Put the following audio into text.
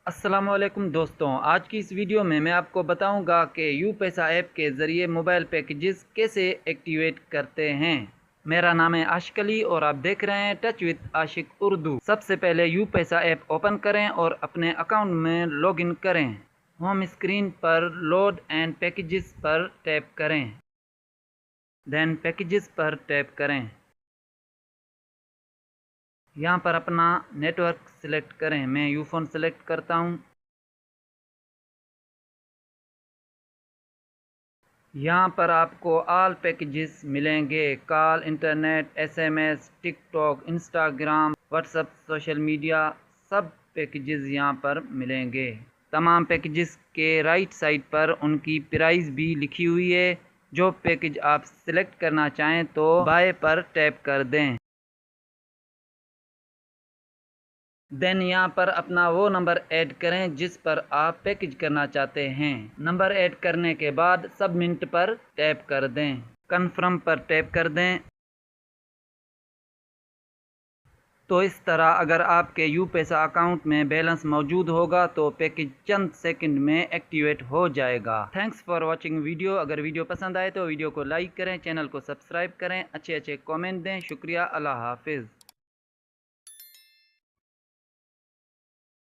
अस्सलामुअलैकुम दोस्तों, आज की इस वीडियो में मैं आपको बताऊंगा कि यू पैसा ऐप के ज़रिए मोबाइल पैकेजेस कैसे एक्टिवेट करते हैं। मेरा नाम है आशिक अली और आप देख रहे हैं टच विद आशिक उर्दू। सबसे पहले यू पैसा ऐप ओपन करें और अपने अकाउंट में लॉगिन करें। होम स्क्रीन पर लोड एंड पैकेजेस पर टैप करें, देन पैकेजेस पर टैप करें। यहाँ पर अपना नेटवर्क सिलेक्ट करें। मैं यूफोन सेलेक्ट करता हूँ। यहाँ पर आपको ऑल पैकेजेस मिलेंगे। Call, internet, SMS, TikTok, Instagram, WhatsApp, social media, सब पैकेजेस यहाँ पर मिलेंगे। तमाम पैकेजेस के राइट साइड पर उनकी प्राइस भी लिखी हुई है। जो पैकेज आप सिलेक्ट करना चाहें तो बाय पर टैप कर दें। देन यहाँ पर अपना वो नंबर ऐड करें जिस पर आप पैकेज करना चाहते हैं। नंबर ऐड करने के बाद सबमिट पर टैप कर दें, कन्फर्म पर टैप कर दें। तो इस तरह अगर आपके यू पैसा अकाउंट में बैलेंस मौजूद होगा तो पैकेज चंद सेकंड में एक्टिवेट हो जाएगा। Thanks for watching video. अगर वीडियो पसंद आए तो वीडियो को लाइक करें, चैनल को सब्सक्राइब करें, अच्छे कमेंट दें। शुक्रिया। अल्लाह हाफिज़।